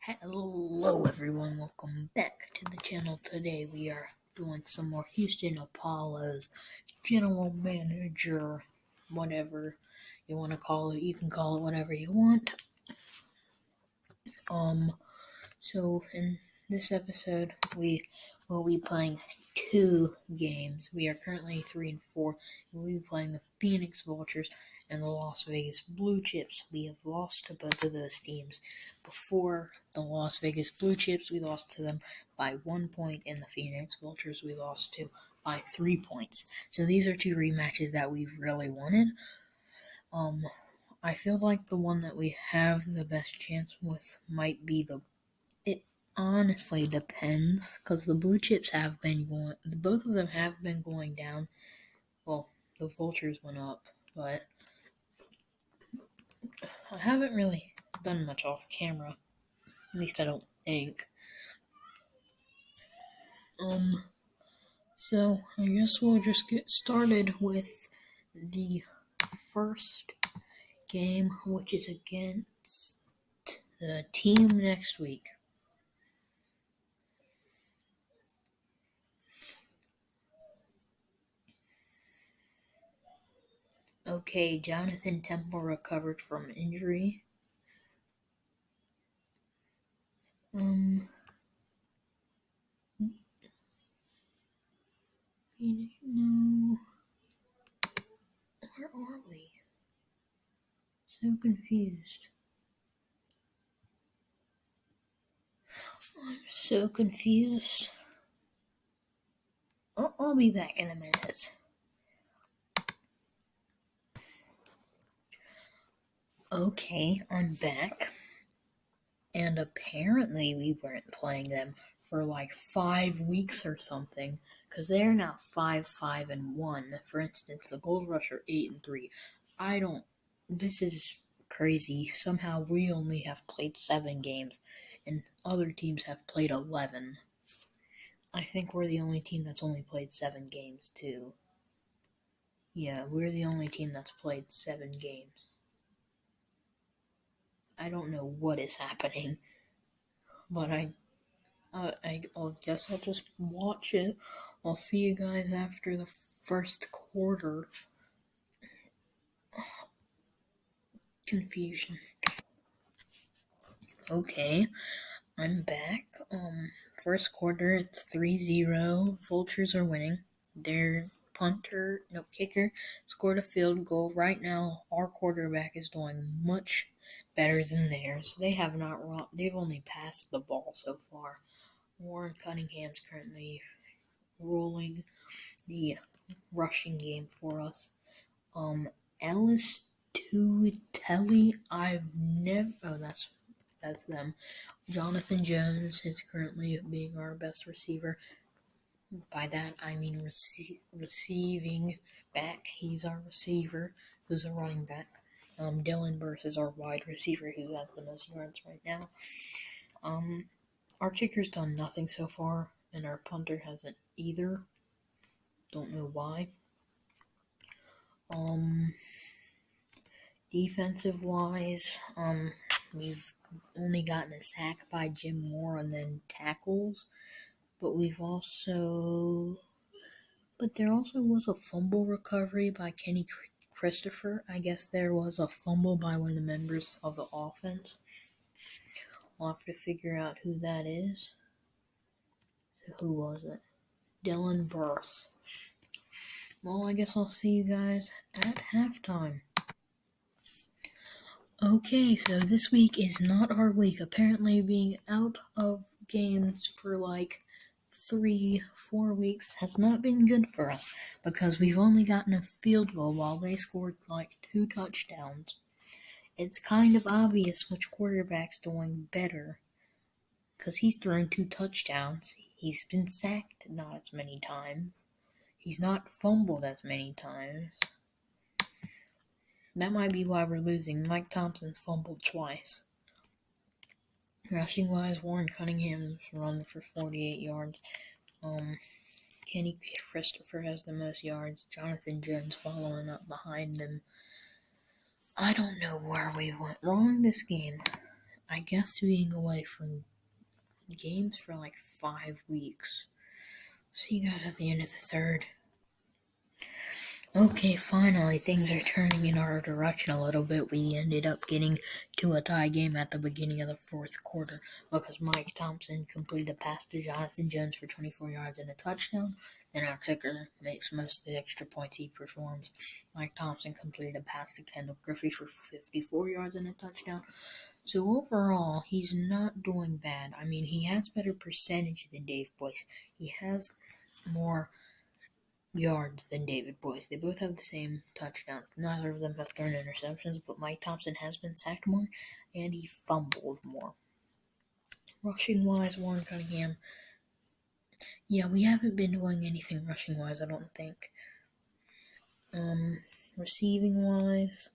Hello everyone, welcome back to the channel. Today we are doing some more Houston Apollos general manager, whatever you want to call it. You can call it whatever you want. So in this episode we will be playing 2 games. We are currently 3-4, and we'll be playing the Phoenix Vultures and the Las Vegas Blue Chips. We have lost to both of those teams. Before the Las Vegas Blue Chips, we lost to them by 1 point, and the Phoenix Vultures we lost to by 3 points. So these are 2 rematches that we've really wanted. I feel like the one that we have the best chance with might be it honestly depends, because the Blue Chips have been both of them have been going down. Well, the Vultures went up, but I haven't really done much off camera. At least I don't think. So I guess we'll just get started with the first game, which is against the team next week. Okay, Jonathan Temple recovered from injury. No. Where are we? So confused. I'm so confused. I'll be back in a minute. Okay, I'm back. And apparently we weren't playing them for like 5 weeks or something, because they're now 5-5-1. For instance, the Gold Rush are 8-3. This is crazy. Somehow we only have played 7 games, and other teams have played 11. I think we're the only team that's only played 7 games, too. Yeah, we're the only team that's played 7 games. I don't know what is happening, but I guess I'll just watch it. I'll see you guys after the first quarter. Confusion. Okay, I'm back. First quarter, it's 3-0. Vultures are winning. Their kicker scored a field goal. Right now, our quarterback is doing much better than theirs. They've only passed the ball so far. Warren Cunningham's currently ruling the rushing game for us. Ellis Tuitelli, that's them. Jonathan Jones is currently being our best receiver. By that I mean receiving back. He's our receiver, who's a running back. Dylan Burse is our wide receiver, who has the most yards right now. Our kicker's done nothing so far, and our punter hasn't either. Don't know why. Defensive wise, we've only gotten a sack by Jim Moore and then tackles, but there also was a fumble recovery by Kenny Christopher. I guess there was a fumble by one of the members of the offense. I'll have to figure out who that is. So who was it? Dylan Burse. Well, I guess I'll see you guys at halftime. Okay, so this week is not our week. Apparently being out of games for like 3-4 weeks has not been good for us, because we've only gotten a field goal while they scored like 2 touchdowns. It's kind of obvious which quarterback's doing better, because he's thrown 2 touchdowns. He's been sacked not as many times. He's not fumbled as many times. That might be why we're losing. Mike Thompson's fumbled twice. Rushing wise, Warren Cunningham's run for 48 yards. Kenny Christopher has the most yards. Jonathan Jones following up behind him. I don't know where we went wrong this game. I guess being away from games for like 5 weeks. See you guys at the end of the third. Okay, finally, things are turning in our direction a little bit. We ended up getting to a tie game at the beginning of the fourth quarter because Mike Thompson completed a pass to Jonathan Jones for 24 yards and a touchdown. Then our kicker makes most of the extra points he performs. Mike Thompson completed a pass to Kendall Griffey for 54 yards and a touchdown. So overall, he's not doing bad. I mean, he has better percentage than Dave Boyce. He has more yards than David Boyce. They both have the same touchdowns. Neither of them have thrown interceptions, but Mike Thompson has been sacked more and he fumbled more. Rushing wise, Warren Cunningham. Yeah, we haven't been doing anything rushing wise, I don't think. Receiving wise,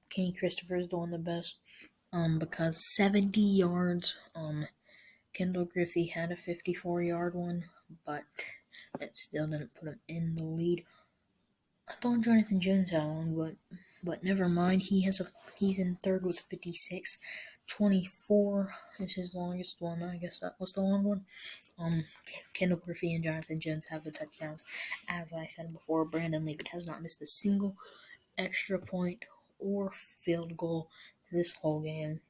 Kenny Christopher is doing the best. Because 70 yards. Kendall Griffey had a 54-yard one, but that still didn't put him in the lead. I thought Jonathan Jones had one, but never mind. He's in third with 56. 24 is his longest one. I guess that was the long one. Kendall Griffey and Jonathan Jones have the touchdowns. As I said before, Brandon Leavitt has not missed a single extra point or field goal this whole game.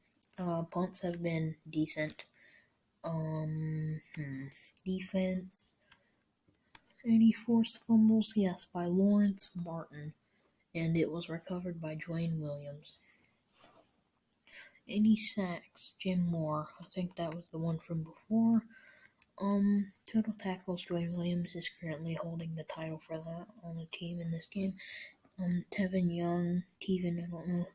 Punts have been decent. Defense. Any forced fumbles? Yes, by Lawrence Martin. And it was recovered by Dwayne Williams. Any sacks? Jim Moore. I think that was the one from before. Total tackles, Dwayne Williams is currently holding the title for that on the team in this game. Tevin Young, I don't know.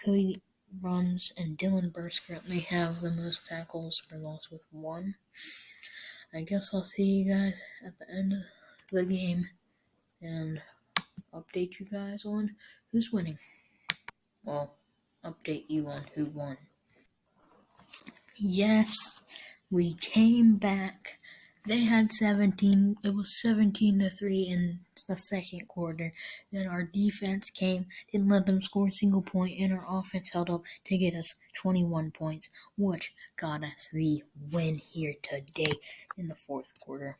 Cody Runs and Dylan Burst currently have the most tackles for loss with 1. I guess I'll see you guys at the end of the game and update you guys on who's winning. Well, update you on who won. Yes, we came back. They had 17. It was 17-3 in the second quarter. Then our defense came, didn't let them score a single point, and our offense held up to get us 21 points, which got us the win here today in the fourth quarter.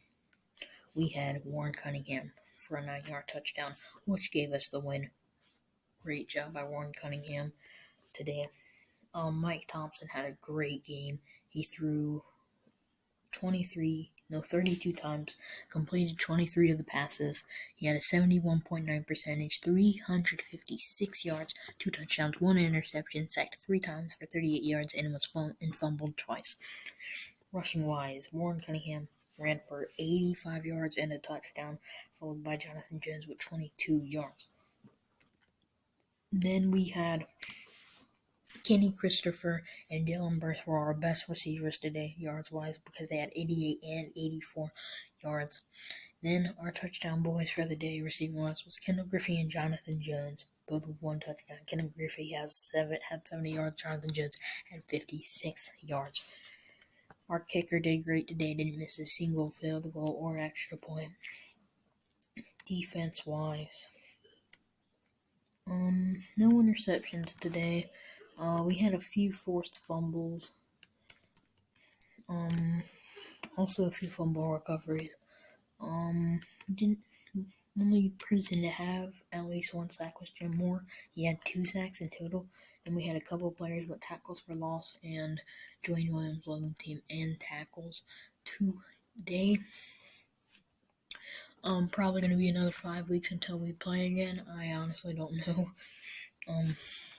We had Warren Cunningham for a 9-yard touchdown, which gave us the win. Great job by Warren Cunningham today. Mike Thompson had a great game. He threw 32 times, completed 23 of the passes. He had a 71.9 percentage, 356 yards, 2 touchdowns, 1 interception, sacked 3 times for 38 yards, and fumbled twice. Rushing wise, Warren Cunningham ran for 85 yards and a touchdown, followed by Jonathan Jones with 22 yards. Then we had Kenny Christopher and Dylan Burst were our best receivers today, yards-wise, because they had 88 and 84 yards. Then our touchdown boys for the day, receiving-wise, was Kendall Griffey and Jonathan Jones, both with 1 touchdown. Kendall Griffey had 70 yards. Jonathan Jones had 56 yards. Our kicker did great today, didn't miss a single field goal or extra point. Defense-wise, no interceptions today. We had a few forced fumbles. Also a few fumble recoveries. Only person to have at least 1 sack was Jim Moore. He had 2 sacks in total. And we had a couple of players with tackles for loss, and Dwayne Williams led the team in tackles today. Probably going to be another 5 weeks until we play again. I honestly don't know.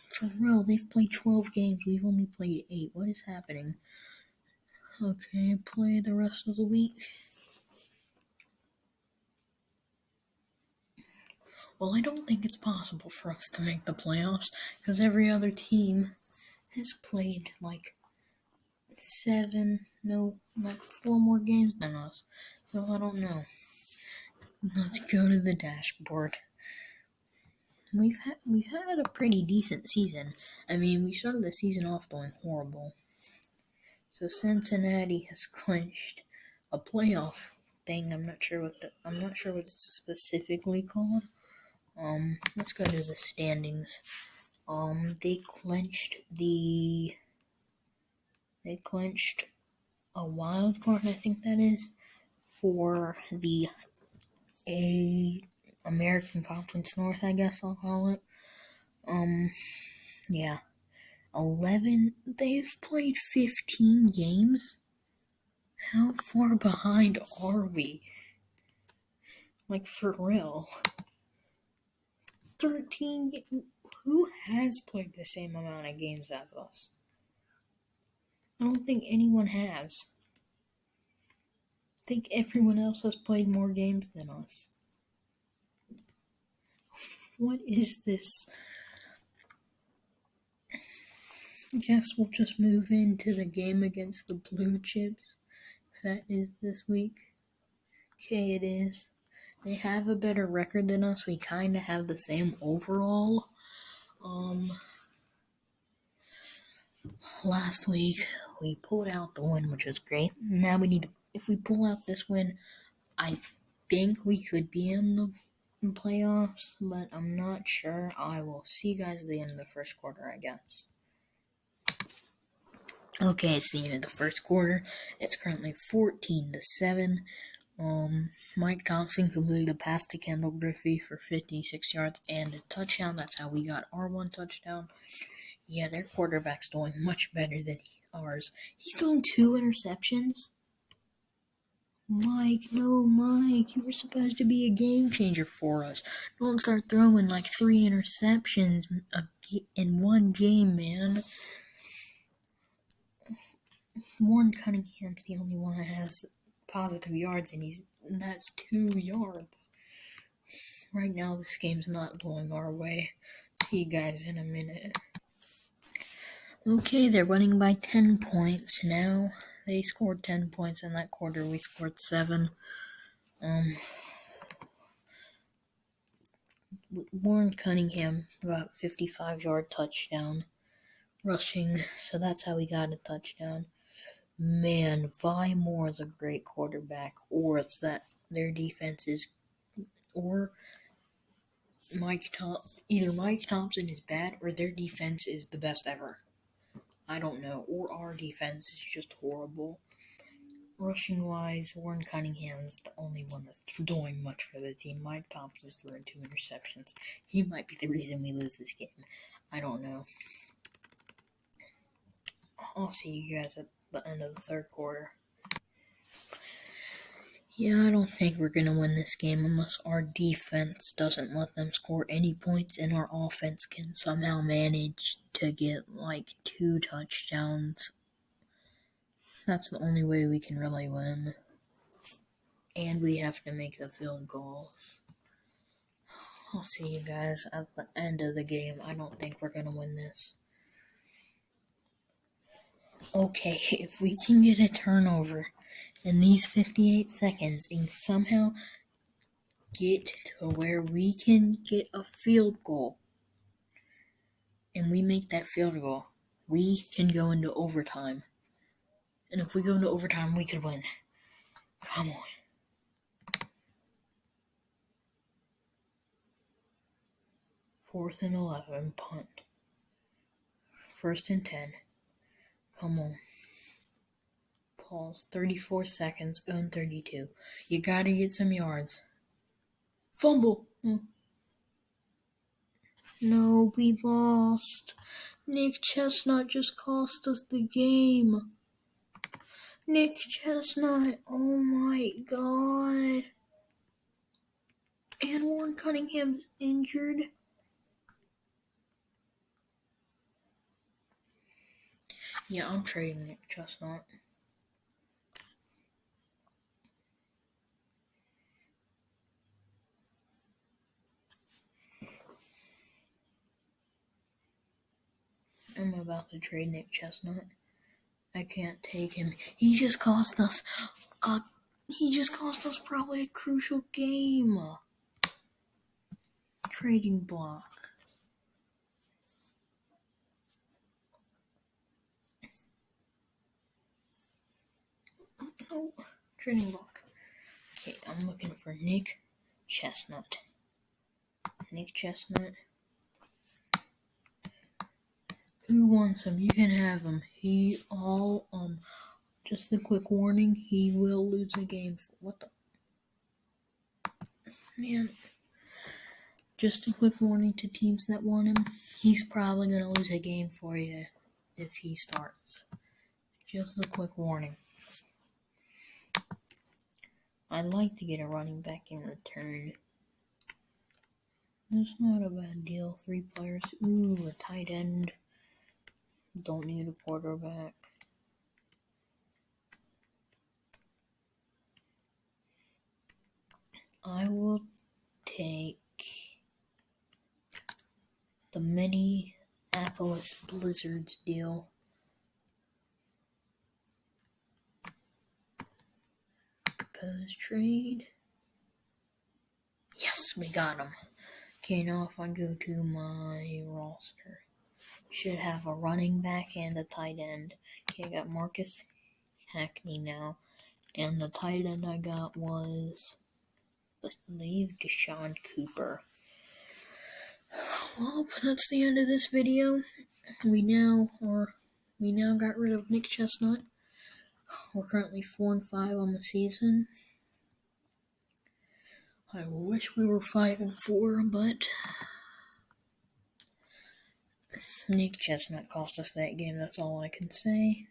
For real, they've played 12 games. We've only played 8. What is happening? Okay, play the rest of the week. Well, I don't think it's possible for us to make the playoffs because every other team has played like 4 more games than us. So I don't know. Let's go to the dashboard. We've had a pretty decent season. I mean, we started the season off doing horrible. So Cincinnati has clinched a playoff thing. I'm not sure what it's specifically called. Let's go to the standings. They clinched the They clinched a wild card, I think that is, for the American Conference North, I guess I'll call it. Yeah. 11. They've played 15 games. How far behind are we? Like, for real. 13. Who has played the same amount of games as us? I don't think anyone has. I think everyone else has played more games than us. What is this? I guess we'll just move into the game against the Blue Chips. That is this week. Okay, it is. They have a better record than us. We kind of have the same overall. Last week we pulled out the win, which was great. Now we need to, if we pull out this win, I think we could be in the playoffs, but I'm not sure. I will see you guys at the end of the first quarter, I guess. Okay, it's the end of the first quarter. It's currently 14-7. Mike Thompson completed a pass to Kendall Griffey for 56 yards and a touchdown. That's how we got our one touchdown. Yeah, their quarterback's doing much better than ours. He's throwing 2 interceptions. Mike, no, Mike, you were supposed to be a game changer for us. Don't start throwing like 3 interceptions in one game, man. Warren Cunningham's the only one that has positive yards, and that's 2 yards. Right now, this game's not going our way. See you guys in a minute. Okay, they're winning by 10 points now. They scored 10 points in that quarter. We scored 7. Warren Cunningham got 55-yard touchdown rushing, so that's how we got a touchdown. Man, Vi Moore is a great quarterback, or it's that their defense is, or either Mike Thompson is bad or their defense is the best ever. I don't know, or our defense is just horrible. Rushing-wise, Warren Cunningham's the only one that's doing much for the team. Mike Thompson's throwing 2 interceptions. He might be the reason we lose this game. I don't know. I'll see you guys at the end of the third quarter. Yeah, I don't think we're going to win this game unless our defense doesn't let them score any points and our offense can somehow manage to get like 2 touchdowns. That's the only way we can really win. And we have to make the field goal. I'll see you guys at the end of the game. I don't think we're going to win this. Okay, if we can get a turnover in these 58 seconds and somehow get to where we can get a field goal, and we make that field goal, we can go into overtime. And if we go into overtime, we could win. Come on. 4th and 11, punt. 1st and 10. Come on. Pause. 34 seconds. Own 32. You gotta get some yards. Fumble. No, we lost. Nick Chestnut just cost us the game. Nick Chestnut. Oh my god. And Warren Cunningham's injured. Yeah, I'm trading Nick Chestnut. I'm about to trade Nick Chestnut. I can't take him. He just cost us probably a crucial game. Trading block. Oh, trading block. Okay, I'm looking for Nick Chestnut. Nick Chestnut. Who wants him? You can have him. Just a quick warning, he will lose a game. What the? Man. Just a quick warning to teams that want him. He's probably going to lose a game for you if he starts. Just a quick warning. I'd like to get a running back in return. That's not a bad deal. 3 players. Ooh, a tight end. Don't need a quarterback. I will take the Minneapolis Blizzards deal. Propose trade. Yes, we got him. Okay, now if I go to my roster, should have a running back and a tight end. Okay, I got Marcus Hackney now, and the tight end I got was, I believe, Deshaun Cooper. Well, that's the end of this video. We now got rid of Nick Chestnut. We're currently 4-5 on the season. I wish we were 5-4, but Nick Chestnut cost us that game. That's all I can say.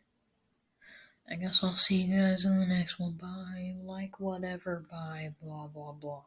I guess I'll see you guys in the next one. Bye. Like whatever. Bye. Blah blah blah.